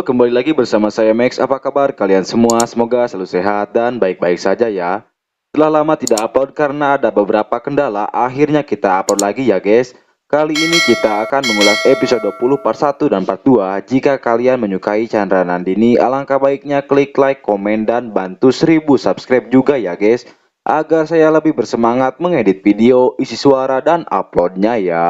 kembali lagi bersama saya Max. Apa kabar kalian semua? Semoga selalu sehat dan baik-baik saja ya. Setelah lama tidak upload karena ada beberapa kendala, akhirnya kita upload lagi ya guys. Kali ini kita akan mengulas episode 20 part 1 dan part 2. Jika kalian menyukai Chandra Nandini, alangkah baiknya klik like, komen, dan bantu 1000 subscribe juga ya guys, agar saya lebih bersemangat mengedit video, isi suara, dan uploadnya ya.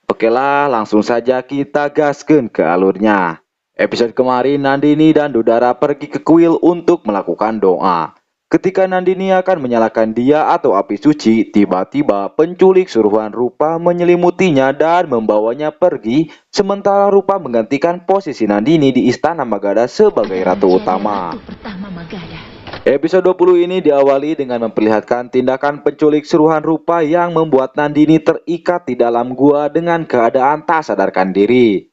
Oke lah, langsung saja kita gaskeun ke alurnya. Episode kemarin Nandini dan Dudara pergi ke kuil untuk melakukan doa. Ketika Nandini akan menyalakan dia atau api suci, tiba-tiba penculik suruhan Rupa menyelimutinya dan membawanya pergi, sementara Rupa menggantikan posisi Nandini di Istana Magadha sebagai ratu utama. Episode 20 ini diawali dengan memperlihatkan tindakan penculik suruhan Rupa yang membuat Nandini terikat di dalam gua dengan keadaan tak sadarkan diri.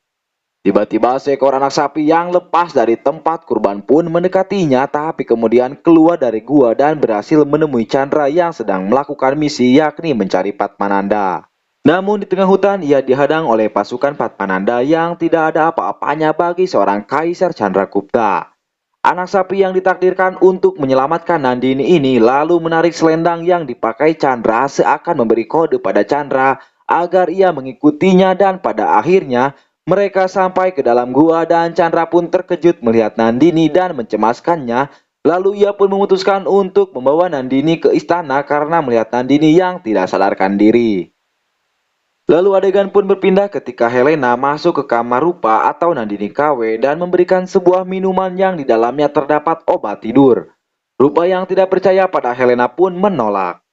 Tiba-tiba seekor anak sapi yang lepas dari tempat kurban pun mendekatinya, tapi kemudian keluar dari gua dan berhasil menemui Chandra yang sedang melakukan misi, yakni mencari Padmananda. Namun di tengah hutan ia dihadang oleh pasukan Padmananda yang tidak ada apa-apanya bagi seorang Kaisar Chandragupta. Anak sapi yang ditakdirkan untuk menyelamatkan Nandini ini lalu menarik selendang yang dipakai Chandra seakan memberi kode pada Chandra agar ia mengikutinya, dan pada akhirnya mereka sampai ke dalam gua dan Chandra pun terkejut melihat Nandini dan mencemaskannya. Lalu ia pun memutuskan untuk membawa Nandini ke istana karena melihat Nandini yang tidak sadarkan diri. Lalu adegan pun berpindah ketika Helena masuk ke kamar Rupa atau Nandini KW dan memberikan sebuah minuman yang di dalamnya terdapat obat tidur. Rupa yang tidak percaya pada Helena pun menolak.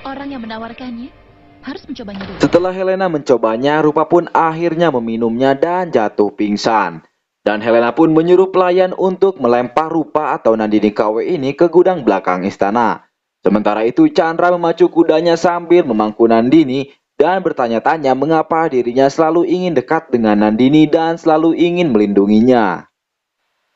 Orang yang menawarkannya harus mencobanya dulu. Setelah Helena mencobanya, Rupa pun akhirnya meminumnya dan jatuh pingsan. Dan Helena pun menyuruh pelayan untuk melempar Rupa atau Nandini KW ini ke gudang belakang istana. Sementara itu Chandra memacu kudanya sambil memangku Nandini dan bertanya-tanya mengapa dirinya selalu ingin dekat dengan Nandini dan selalu ingin melindunginya.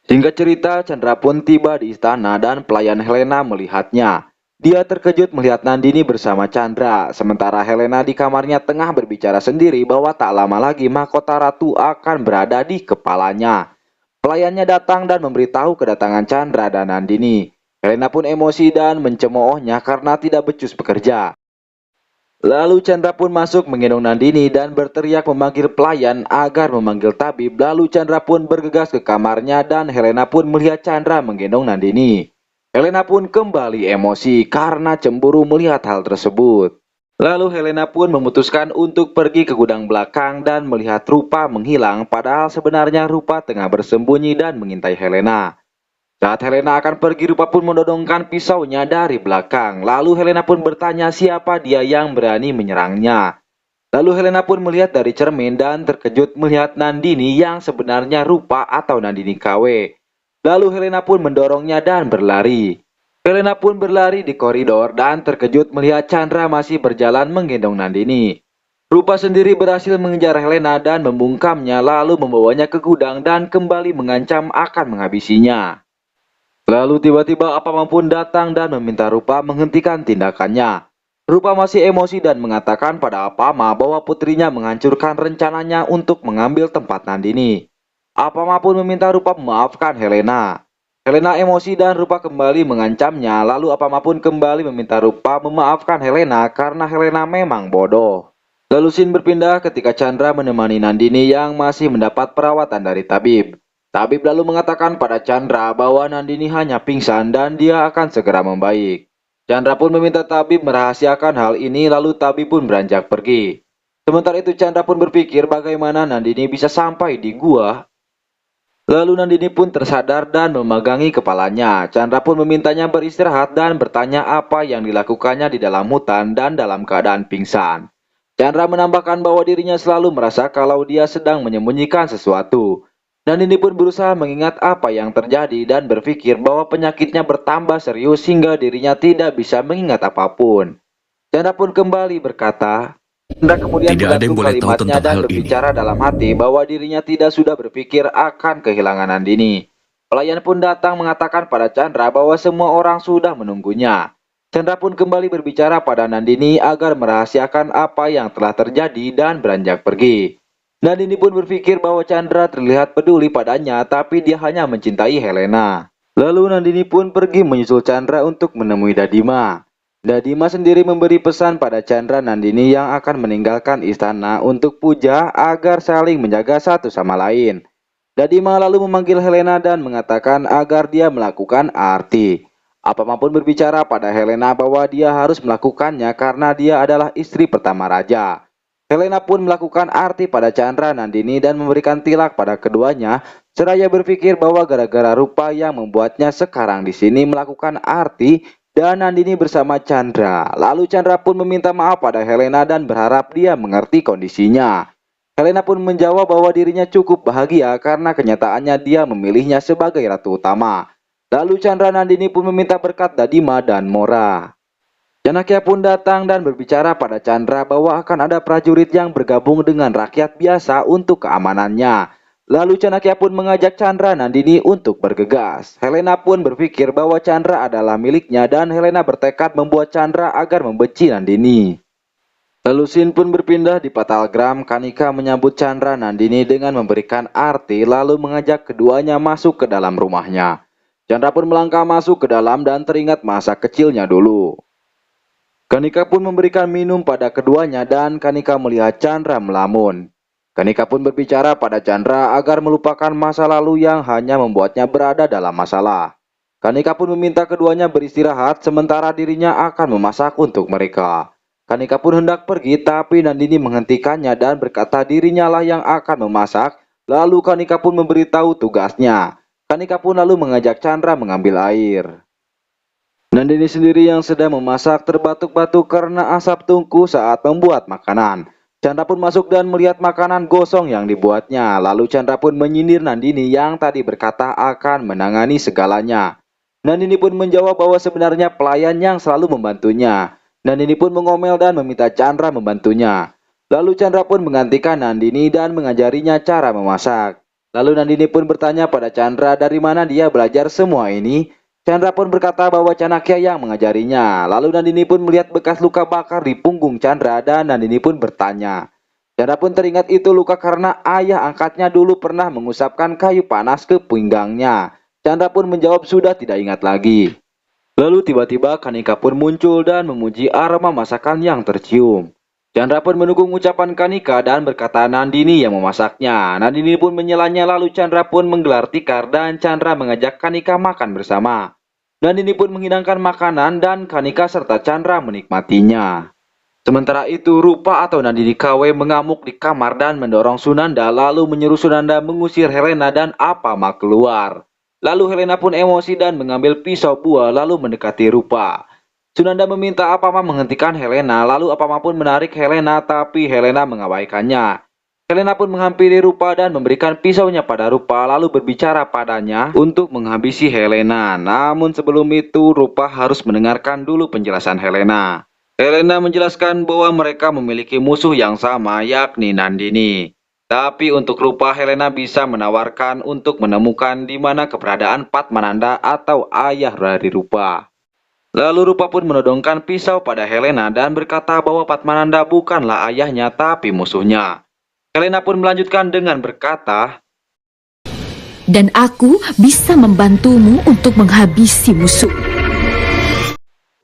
Singkat cerita, Chandra pun tiba di istana dan pelayan Helena melihatnya. Dia terkejut melihat Nandini bersama Chandra, sementara Helena di kamarnya tengah berbicara sendiri bahwa tak lama lagi mahkota ratu akan berada di kepalanya. Pelayannya datang dan memberitahu kedatangan Chandra dan Nandini. Helena pun emosi dan mencemoohnya karena tidak becus bekerja. Lalu Chandra pun masuk menggendong Nandini dan berteriak memanggil pelayan agar memanggil tabib. Lalu Chandra pun bergegas ke kamarnya dan Helena pun melihat Chandra menggendong Nandini. Helena pun kembali emosi karena cemburu melihat hal tersebut. Lalu Helena pun memutuskan untuk pergi ke gudang belakang dan melihat Rupa menghilang, padahal sebenarnya Rupa tengah bersembunyi dan mengintai Helena. Saat Helena akan pergi, Rupa pun mendodongkan pisaunya dari belakang. Lalu Helena pun bertanya siapa dia yang berani menyerangnya. Lalu Helena pun melihat dari cermin dan terkejut melihat Nandini yang sebenarnya Rupa atau Nandini KW. Lalu Helena pun mendorongnya dan berlari. Helena pun berlari di koridor dan terkejut melihat Chandra masih berjalan menggendong Nandini. Rupa sendiri berhasil mengejar Helena dan membungkamnya, lalu membawanya ke gudang dan kembali mengancam akan menghabisinya. Lalu tiba-tiba Apama pun datang dan meminta Rupa menghentikan tindakannya. Rupa masih emosi dan mengatakan pada Apama bahwa putrinya menghancurkan rencananya untuk mengambil tempat Nandini. Apama pun meminta Rupa memaafkan Helena. Helena emosi dan Rupa kembali mengancamnya, lalu Apama pun kembali meminta Rupa memaafkan Helena karena Helena memang bodoh. Lalu scene berpindah ketika Chandra menemani Nandini yang masih mendapat perawatan dari tabib. Tabib lalu mengatakan pada Chandra bahwa Nandini hanya pingsan dan dia akan segera membaik. Chandra pun meminta tabib merahasiakan hal ini, lalu tabib pun beranjak pergi. Sementara itu Chandra pun berpikir bagaimana Nandini bisa sampai di gua. Lalu Nandini pun tersadar dan memegangi kepalanya. Chandra pun memintanya beristirahat dan bertanya apa yang dilakukannya di dalam hutan dan dalam keadaan pingsan. Chandra menambahkan bahwa dirinya selalu merasa kalau dia sedang menyembunyikan sesuatu. Nandini pun berusaha mengingat apa yang terjadi dan berpikir bahwa penyakitnya bertambah serius hingga dirinya tidak bisa mengingat apapun. Chandra pun kembali berkata, Chandra kemudian Tidak ada yang menggantung boleh tahu kalimatnya tentang dan hal ini. berbicara dalam hati bahwa dirinya tidak sudah berpikir akan kehilangan Nandini. Pelayan pun datang mengatakan pada Chandra bahwa semua orang sudah menunggunya. Chandra pun kembali berbicara pada Nandini agar merahasiakan apa yang telah terjadi dan beranjak pergi. Nandini pun berpikir bahwa Chandra terlihat peduli padanya, tapi dia hanya mencintai Helena. Lalu Nandini pun pergi menyusul Chandra untuk menemui Dadima. Dadima sendiri memberi pesan pada Chandra Nandini yang akan meninggalkan istana untuk puja agar saling menjaga satu sama lain. Dadima lalu memanggil Helena dan mengatakan agar dia melakukan arti. Apapun berbicara pada Helena bahwa dia harus melakukannya karena dia adalah istri pertama raja. Helena pun melakukan arti pada Chandra Nandini dan memberikan tilak pada keduanya, seraya berpikir bahwa gara-gara rupa yang membuatnya sekarang di sini melakukan arti dan Nandini bersama Chandra. Lalu Chandra pun meminta maaf pada Helena dan berharap dia mengerti kondisinya. Helena pun menjawab bahwa dirinya cukup bahagia karena kenyataannya dia memilihnya sebagai ratu utama. Lalu Chandra Nandini pun meminta berkat Dadima dan Mora. Janakya pun datang dan berbicara pada Chandra bahwa akan ada prajurit yang bergabung dengan rakyat biasa untuk keamanannya. Lalu Janakya pun mengajak Chandra Nandini untuk bergegas. Helena pun berpikir bahwa Chandra adalah miliknya dan Helena bertekad membuat Chandra agar membenci Nandini. Lalu scene pun berpindah di Patalgram. Kanika menyambut Chandra Nandini dengan memberikan arti lalu mengajak keduanya masuk ke dalam rumahnya. Chandra pun melangkah masuk ke dalam dan teringat masa kecilnya dulu. Kanika pun memberikan minum pada keduanya dan Kanika melihat Chandra melamun. Kanika pun berbicara pada Chandra agar melupakan masa lalu yang hanya membuatnya berada dalam masalah. Kanika pun meminta keduanya beristirahat sementara dirinya akan memasak untuk mereka. Kanika pun hendak pergi tapi Nandini menghentikannya dan berkata dirinya lah yang akan memasak. Lalu Kanika pun memberitahu tugasnya. Kanika pun lalu mengajak Chandra mengambil air. Nandini sendiri yang sedang memasak terbatuk-batuk karena asap tungku saat membuat makanan. Chandra pun masuk dan melihat makanan gosong yang dibuatnya. Lalu Chandra pun menyindir Nandini yang tadi berkata akan menangani segalanya. Nandini pun menjawab bahwa sebenarnya pelayan yang selalu membantunya. Nandini pun mengomel dan meminta Chandra membantunya. Lalu Chandra pun menggantikan Nandini dan mengajarinya cara memasak. Lalu Nandini pun bertanya pada Chandra dari mana dia belajar semua ini. Chandra pun berkata bahwa Canakya yang mengajarinya. Lalu Nandini pun melihat bekas luka bakar di punggung Chandra dan Nandini pun bertanya. Chandra pun teringat itu luka karena ayah angkatnya dulu pernah mengusapkan kayu panas ke pinggangnya. Chandra pun menjawab sudah tidak ingat lagi. Lalu tiba-tiba Kanika pun muncul dan memuji aroma masakan yang tercium. Chandra pun mendukung ucapan Kanika dan berkata Nandini yang memasaknya. Nandini pun menyelanya lalu Chandra pun menggelar tikar dan Chandra mengajak Kanika makan bersama. Nandini pun menghidangkan makanan dan Kanika serta Chandra menikmatinya. Sementara itu Rupa atau Nandini KW mengamuk di kamar dan mendorong Sunanda lalu menyuruh Sunanda mengusir Helena dan Apama keluar. Lalu Helena pun emosi dan mengambil pisau buah lalu mendekati Rupa. Sunanda meminta Apama menghentikan Helena, lalu Apama pun menarik Helena tapi Helena mengabaikannya. Helena pun menghampiri Rupa dan memberikan pisaunya pada Rupa lalu berbicara padanya untuk menghabisi Helena. Namun sebelum itu Rupa harus mendengarkan dulu penjelasan Helena. Helena menjelaskan bahwa mereka memiliki musuh yang sama yakni Nandini. Tapi untuk Rupa Helena bisa menawarkan untuk menemukan di mana keberadaan Padmananda atau ayah dari Rupa. Lalu Rupa pun menodongkan pisau pada Helena dan berkata bahwa Padmananda bukanlah ayahnya tapi musuhnya. Helena pun melanjutkan dengan berkata, Dan aku bisa membantumu untuk menghabisi musuh.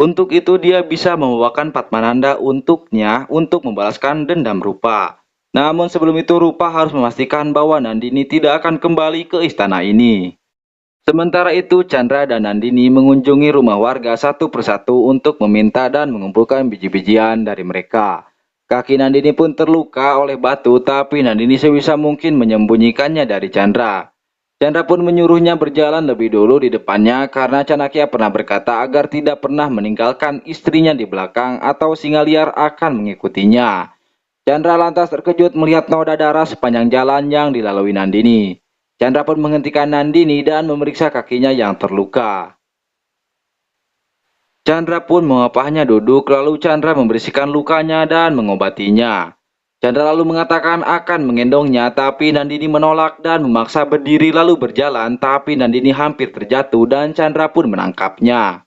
untuk itu dia bisa membawakan Padmananda untuknya untuk membalaskan dendam Rupa. Namun sebelum itu Rupa harus memastikan bahwa Nandini tidak akan kembali ke istana ini. Sementara itu, Chandra dan Nandini mengunjungi rumah warga satu persatu untuk meminta dan mengumpulkan biji-bijian dari mereka. Kaki Nandini pun terluka oleh batu, tapi Nandini sebisa mungkin menyembunyikannya dari Chandra. Chandra pun menyuruhnya berjalan lebih dulu di depannya karena Canakya pernah berkata agar tidak pernah meninggalkan istrinya di belakang atau singa liar akan mengikutinya. Chandra lantas terkejut melihat noda darah sepanjang jalan yang dilalui Nandini. Chandra pun menghentikan Nandini dan memeriksa kakinya yang terluka. Chandra pun mengapahnya duduk lalu Chandra membersihkan lukanya dan mengobatinya. Chandra lalu mengatakan akan menggendongnya tapi Nandini menolak dan memaksa berdiri lalu berjalan tapi Nandini hampir terjatuh dan Chandra pun menangkapnya.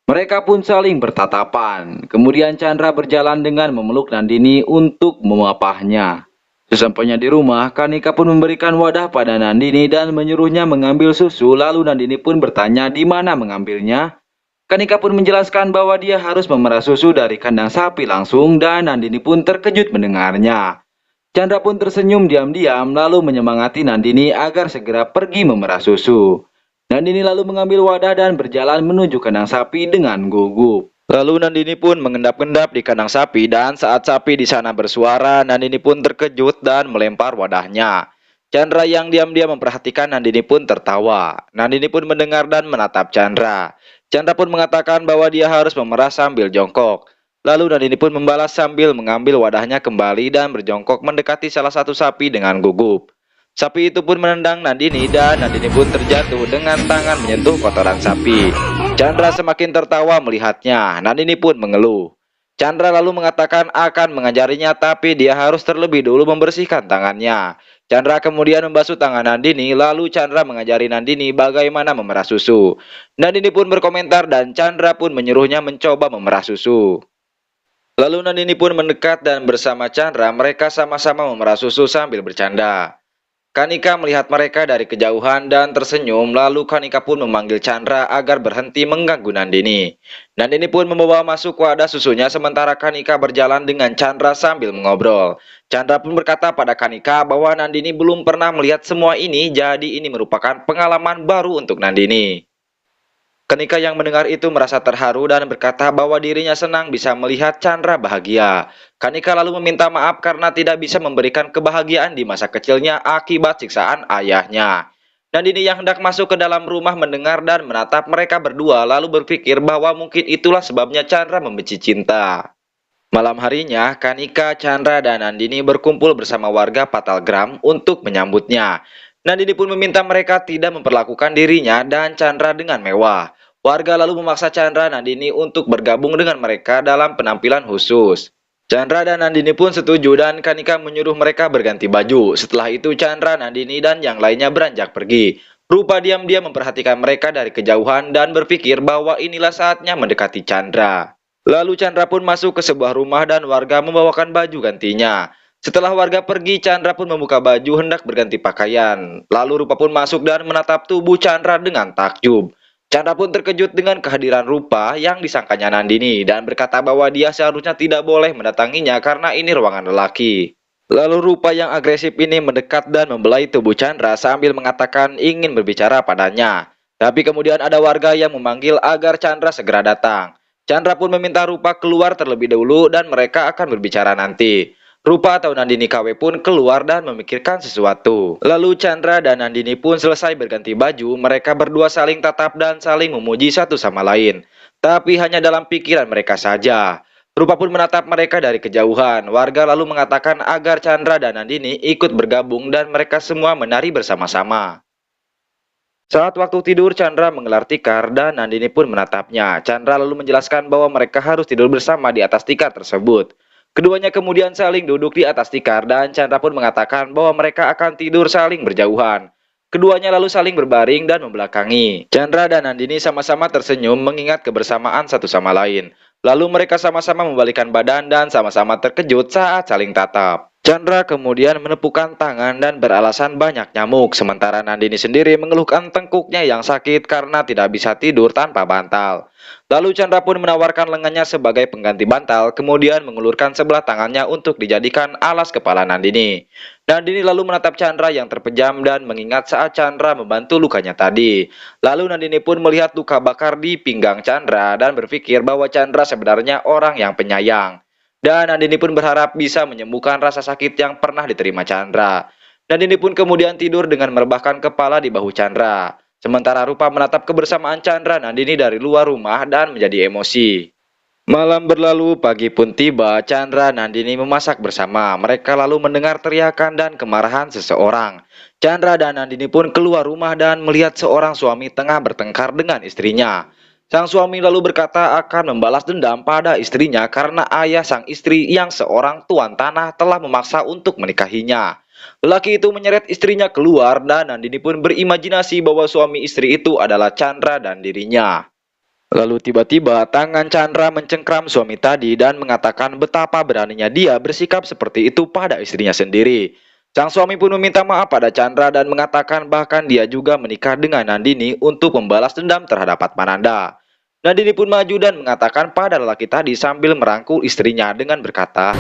Mereka pun saling bertatapan. Kemudian Chandra berjalan dengan memeluk Nandini untuk memapahnya. Sesampainya di rumah, Kanika pun memberikan wadah pada Nandini dan menyuruhnya mengambil susu, lalu Nandini pun bertanya di mana mengambilnya. Kanika pun menjelaskan bahwa dia harus memerah susu dari kandang sapi langsung dan Nandini pun terkejut mendengarnya. Chandra pun tersenyum diam-diam lalu menyemangati Nandini agar segera pergi memerah susu. Nandini lalu mengambil wadah dan berjalan menuju kandang sapi dengan gugup. Lalu Nandini pun mengendap-endap di kandang sapi dan saat sapi di sana bersuara, Nandini pun terkejut dan melempar wadahnya. Chandra yang diam-diam memperhatikan Nandini pun tertawa. Nandini pun mendengar dan menatap Chandra. Chandra pun mengatakan bahwa dia harus memerah sambil jongkok. Lalu Nandini pun membalas sambil mengambil wadahnya kembali dan berjongkok mendekati salah satu sapi dengan gugup. Sapi itu pun menendang Nandini dan Nandini pun terjatuh dengan tangan menyentuh kotoran sapi. Chandra semakin tertawa melihatnya. Nandini pun mengeluh. Chandra lalu mengatakan akan mengajarinya tapi dia harus terlebih dulu membersihkan tangannya. Chandra kemudian membasuh tangan Nandini lalu Chandra mengajari Nandini bagaimana memerah susu. Nandini pun berkomentar dan Chandra pun menyuruhnya mencoba memerah susu. Lalu Nandini pun mendekat dan bersama Chandra mereka sama-sama memerah susu sambil bercanda. Kanika melihat mereka dari kejauhan dan tersenyum, lalu Kanika pun memanggil Chandra agar berhenti mengganggu Nandini. Nandini pun membawa masuk wadah susunya sementara Kanika berjalan dengan Chandra sambil mengobrol. Chandra pun berkata pada Kanika bahwa Nandini belum pernah melihat semua ini, jadi ini merupakan pengalaman baru untuk Nandini. Kanika yang mendengar itu merasa terharu dan berkata bahwa dirinya senang bisa melihat Chandra bahagia. Kanika lalu meminta maaf karena tidak bisa memberikan kebahagiaan di masa kecilnya akibat siksaan ayahnya. Nandini yang hendak masuk ke dalam rumah mendengar dan menatap mereka berdua lalu berpikir bahwa mungkin itulah sebabnya Chandra membenci cinta. Malam harinya, Kanika, Chandra, dan Nandini berkumpul bersama warga Patalgram untuk menyambutnya. Nandini pun meminta mereka tidak memperlakukan dirinya dan Chandra dengan mewah. Warga lalu memaksa Chandra dan Nandini untuk bergabung dengan mereka dalam penampilan khusus. Chandra dan Nandini pun setuju dan Kanika menyuruh mereka berganti baju. Setelah itu Chandra, Nandini, dan yang lainnya beranjak pergi. Rupa diam-diam memperhatikan mereka dari kejauhan dan berpikir bahwa inilah saatnya mendekati Chandra. Lalu Chandra pun masuk ke sebuah rumah dan warga membawakan baju gantinya. Setelah warga pergi, Chandra pun membuka baju hendak berganti pakaian. Lalu Rupa pun masuk dan menatap tubuh Chandra dengan takjub. Chandra pun terkejut dengan kehadiran Rupa yang disangkanya Nandini dan berkata bahwa dia seharusnya tidak boleh mendatanginya karena ini ruangan lelaki. Lalu Rupa yang agresif ini mendekat dan membelai tubuh Chandra sambil mengatakan ingin berbicara padanya. Tapi kemudian ada warga yang memanggil agar Chandra segera datang. Chandra pun meminta Rupa keluar terlebih dahulu dan mereka akan berbicara nanti. Rupa atau Nandini KW pun keluar dan memikirkan sesuatu. Lalu Chandra dan Nandini pun selesai berganti baju, mereka berdua saling tatap dan saling memuji satu sama lain. Tapi hanya dalam pikiran mereka saja. Rupa pun menatap mereka dari kejauhan. Warga lalu mengatakan agar Chandra dan Nandini ikut bergabung dan mereka semua menari bersama-sama. Saat waktu tidur, Chandra menggelar tikar dan Nandini pun menatapnya. Chandra lalu menjelaskan bahwa mereka harus tidur bersama di atas tikar tersebut. Keduanya kemudian saling duduk di atas tikar dan Chandra pun mengatakan bahwa mereka akan tidur saling berjauhan. Keduanya lalu saling berbaring dan membelakangi. Chandra dan Nandini sama-sama tersenyum mengingat kebersamaan satu sama lain. Lalu mereka sama-sama membalikkan badan dan sama-sama terkejut saat saling tatap. Chandra kemudian menepukkan tangan dan beralasan banyak nyamuk, sementara Nandini sendiri mengeluhkan tengkuknya yang sakit karena tidak bisa tidur tanpa bantal. Lalu Chandra pun menawarkan lengannya sebagai pengganti bantal, kemudian mengulurkan sebelah tangannya untuk dijadikan alas kepala Nandini. Nandini lalu menatap Chandra yang terpejam dan mengingat saat Chandra membantu lukanya tadi. Lalu Nandini pun melihat luka bakar di pinggang Chandra dan berpikir bahwa Chandra sebenarnya orang yang penyayang. Dan Nandini pun berharap bisa menyembuhkan rasa sakit yang pernah diterima Chandra. Nandini pun kemudian tidur dengan merebahkan kepala di bahu Chandra. Sementara Rupa menatap kebersamaan Chandra Nandini dari luar rumah dan menjadi emosi. Malam berlalu, pagi pun tiba, Chandra Nandini memasak bersama. Mereka lalu mendengar teriakan dan kemarahan seseorang. Chandra dan Nandini pun keluar rumah dan melihat seorang suami tengah bertengkar dengan istrinya. Sang suami lalu berkata akan membalas dendam pada istrinya karena ayah sang istri yang seorang tuan tanah telah memaksa untuk menikahinya. Lelaki itu menyeret istrinya keluar dan Nandini pun berimajinasi bahwa suami istri itu adalah Chandra dan dirinya. Lalu tiba-tiba tangan Chandra mencengkram suami tadi dan mengatakan betapa beraninya dia bersikap seperti itu pada istrinya sendiri. Sang suami pun meminta maaf pada Chandra dan mengatakan bahkan dia juga menikah dengan Nandini untuk membalas dendam terhadap Atmananda. Nandini pun maju dan mengatakan pada lelaki tadi sambil merangkul istrinya dengan berkata,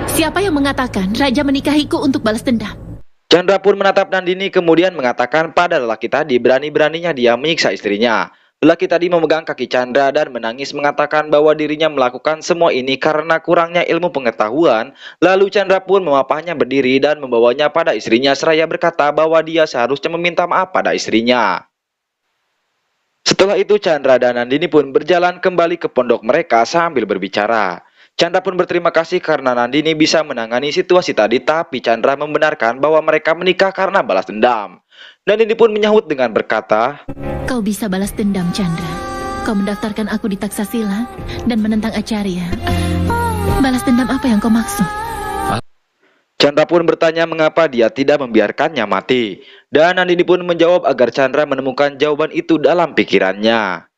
Siapa yang mengatakan raja menikahiku untuk balas dendam? Chandra pun menatap Nandini kemudian mengatakan pada lelaki tadi berani-beraninya dia menyiksa istrinya. Lelaki tadi memegang kaki Chandra dan menangis mengatakan bahwa dirinya melakukan semua ini karena kurangnya ilmu pengetahuan. Lalu Chandra pun memapahnya berdiri dan membawanya pada istrinya seraya berkata bahwa dia seharusnya meminta maaf pada istrinya. Setelah itu Chandra dan Nandini pun berjalan kembali ke pondok mereka sambil berbicara. Chandra pun berterima kasih karena Nandini bisa menangani situasi tadi, tapi Chandra membenarkan bahwa mereka menikah karena balas dendam. Nandini pun menyahut dengan berkata, Kau bisa balas dendam, Chandra. Kau mendaftarkan aku di Taksasila dan menentang Acarya. Balas dendam apa yang kau maksud? Chandra pun bertanya mengapa dia tidak membiarkannya mati. Dan Nandini pun menjawab agar Chandra menemukan jawaban itu dalam pikirannya.